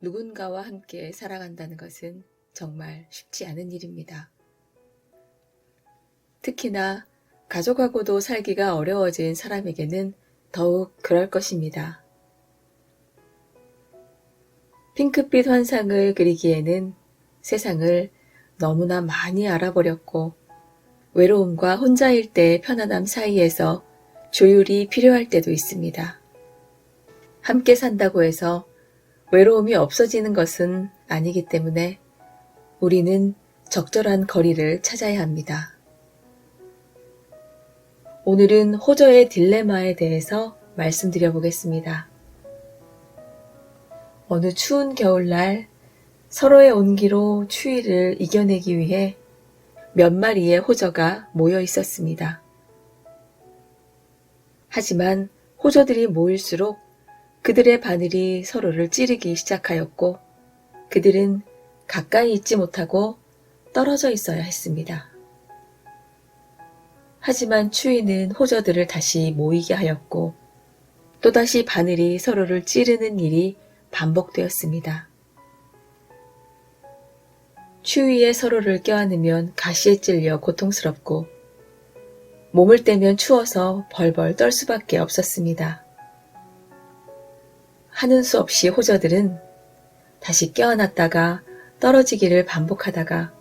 누군가와 함께 살아간다는 것은 정말 쉽지 않은 일입니다. 특히나 가족하고도 살기가 어려워진 사람에게는 더욱 그럴 것입니다. 핑크빛 환상을 그리기에는 세상을 너무나 많이 알아버렸고 외로움과 혼자일 때의 편안함 사이에서 조율이 필요할 때도 있습니다. 함께 산다고 해서 외로움이 없어지는 것은 아니기 때문에 우리는 적절한 거리를 찾아야 합니다. 오늘은 호저의 딜레마에 대해서 말씀드려 보겠습니다. 어느 추운 겨울날 서로의 온기로 추위를 이겨내기 위해 몇 마리의 호저가 모여 있었습니다. 하지만 호저들이 모일수록 그들의 바늘이 서로를 찌르기 시작하였고 그들은 가까이 있지 못하고 떨어져 있어야 했습니다. 하지만 추위는 호저들을 다시 모이게 하였고 또다시 바늘이 서로를 찌르는 일이 반복되었습니다. 추위에 서로를 껴안으면 가시에 찔려 고통스럽고 몸을 떼면 추워서 벌벌 떨 수밖에 없었습니다. 하는 수 없이 호저들은 다시 껴안았다가 떨어지기를 반복하다가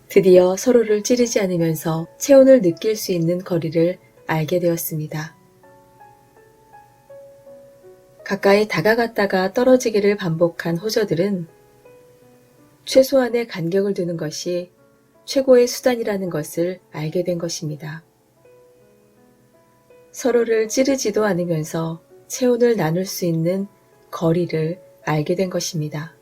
드디어 서로를 찌르지 않으면서 체온을 느낄 수 있는 거리를 알게 되었습니다. 가까이 다가갔다가 떨어지기를 반복한 호저들은 최소한의 간격을 두는 것이 최고의 수단이라는 것을 알게 된 것입니다. 서로를 찌르지도 않으면서 체온을 나눌 수 있는 거리를 알게 된 것입니다.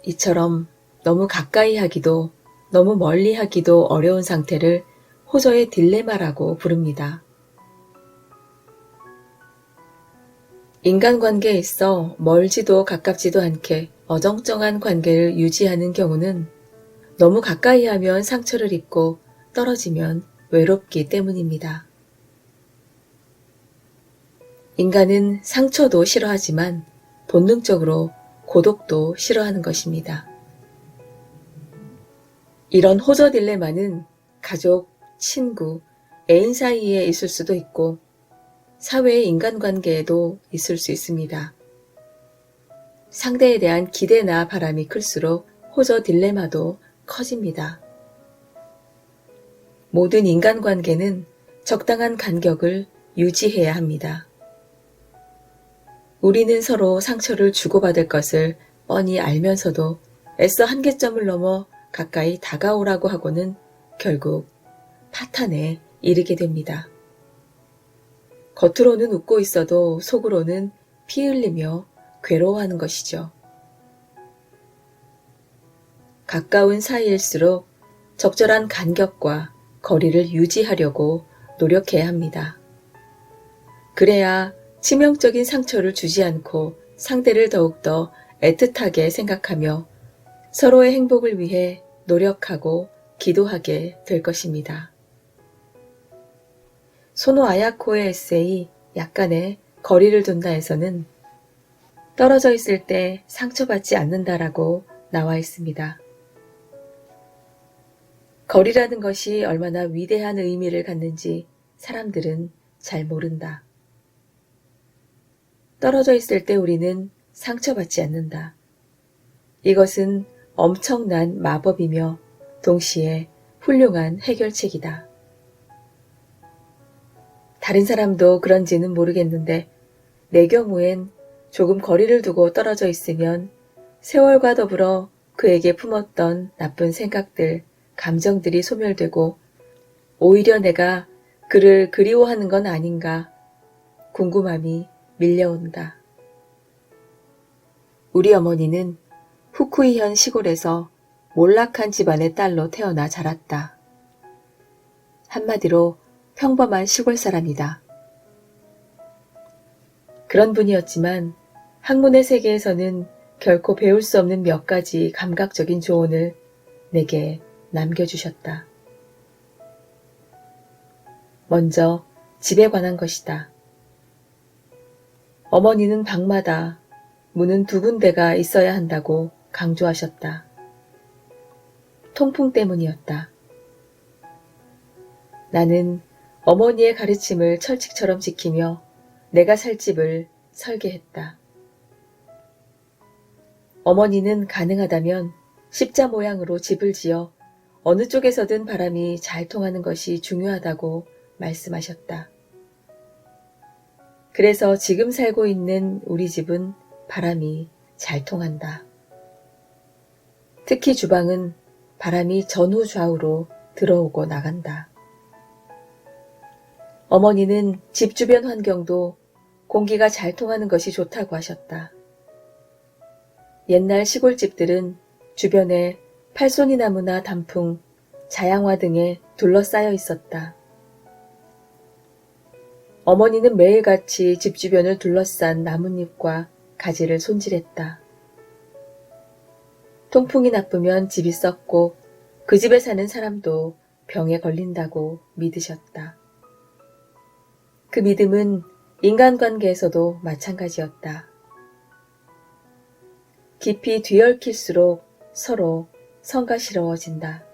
이처럼 너무 가까이 하기도 너무 멀리 하기도 어려운 상태를 호저의 딜레마라고 부릅니다. 인간관계에 있어 멀지도 가깝지도 않게 어정쩡한 관계를 유지하는 경우는 너무 가까이 하면 상처를 입고 떨어지면 외롭기 때문입니다. 인간은 상처도 싫어하지만 본능적으로 고독도 싫어하는 것입니다. 이런 호저 딜레마는 가족, 친구, 애인 사이에 있을 수도 있고 사회의 인간관계에도 있을 수 있습니다. 상대에 대한 기대나 바람이 클수록 호저 딜레마도 커집니다. 모든 인간관계는 적당한 간격을 유지해야 합니다. 우리는 서로 상처를 주고받을 것을 뻔히 알면서도 애써 한계점을 넘어 가까이 다가오라고 하고는 결국 파탄에 이르게 됩니다. 겉으로는 웃고 있어도 속으로는 피 흘리며 괴로워하는 것이죠. 가까운 사이일수록 적절한 간격과 거리를 유지하려고 노력해야 합니다. 그래야 치명적인 상처를 주지 않고 상대를 더욱더 애틋하게 생각하며 서로의 행복을 위해 노력하고 기도하게 될 것입니다. 소노 아야코의 에세이 약간의 거리를 둔다에서는 떨어져 있을 때 상처받지 않는다라고 나와 있습니다. 거리라는 것이 얼마나 위대한 의미를 갖는지 사람들은 잘 모른다. 떨어져 있을 때 우리는 상처받지 않는다. 이것은 엄청난 마법이며 동시에 훌륭한 해결책이다. 다른 사람도 그런지는 모르겠는데 내 경우엔 조금 거리를 두고 떨어져 있으면 세월과 더불어 그에게 품었던 나쁜 생각들, 감정들이 소멸되고 오히려 내가 그를 그리워하는 건 아닌가 궁금함이 밀려온다. 우리 어머니는 후쿠이현 시골에서 몰락한 집안의 딸로 태어나 자랐다. 한마디로 평범한 시골 사람이다. 그런 분이었지만 학문의 세계에서는 결코 배울 수 없는 몇 가지 감각적인 조언을 내게 남겨주셨다. 먼저 집에 관한 것이다. 어머니는 방마다 문은 두 군데가 있어야 한다고 강조하셨다. 통풍 때문이었다. 나는 어머니의 가르침을 철칙처럼 지키며 내가 살 집을 설계했다. 어머니는 가능하다면 십자 모양으로 집을 지어 어느 쪽에서든 바람이 잘 통하는 것이 중요하다고 말씀하셨다. 그래서 지금 살고 있는 우리 집은 바람이 잘 통한다. 특히 주방은 바람이 전후 좌우로 들어오고 나간다. 어머니는 집 주변 환경도 공기가 잘 통하는 것이 좋다고 하셨다. 옛날 시골집들은 주변에 팔손이 나무나 단풍, 자양화 등에 둘러싸여 있었다. 어머니는 매일같이 집 주변을 둘러싼 나뭇잎과 가지를 손질했다. 통풍이 나쁘면 집이 썩고 그 집에 사는 사람도 병에 걸린다고 믿으셨다. 그 믿음은 인간관계에서도 마찬가지였다. 깊이 뒤얽힐수록 서로 성가시러워진다.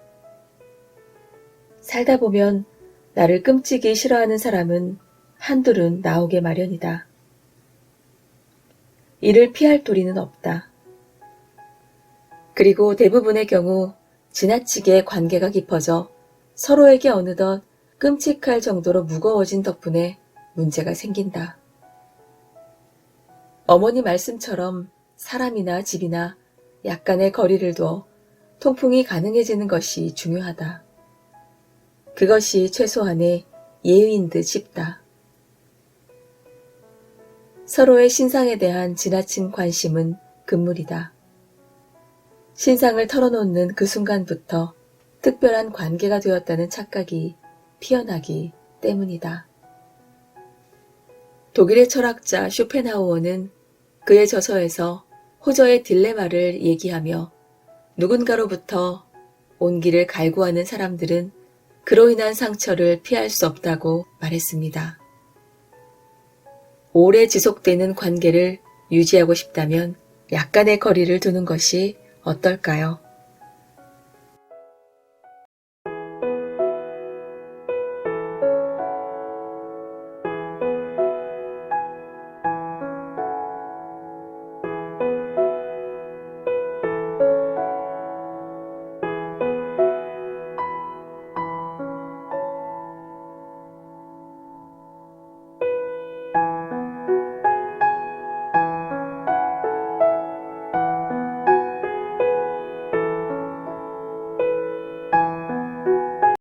살다 보면 나를 끔찍이 싫어하는 사람은 한둘은 나오게 마련이다. 이를 피할 도리는 없다. 그리고 대부분의 경우 지나치게 관계가 깊어져 서로에게 어느덧 끔찍할 정도로 무거워진 덕분에 문제가 생긴다. 어머니 말씀처럼 사람이나 집이나 약간의 거리를 둬 통풍이 가능해지는 것이 중요하다. 그것이 최소한의 예의인 듯 싶다. 서로의 신상에 대한 지나친 관심은 금물이다. 신상을 털어놓는 그 순간부터 특별한 관계가 되었다는 착각이 피어나기 때문이다. 독일의 철학자 쇼펜하우어는 그의 저서에서 호저의 딜레마를 얘기하며 누군가로부터 온기를 갈구하는 사람들은 그로 인한 상처를 피할 수 없다고 말했습니다. 오래 지속되는 관계를 유지하고 싶다면 약간의 거리를 두는 것이 어떨까요?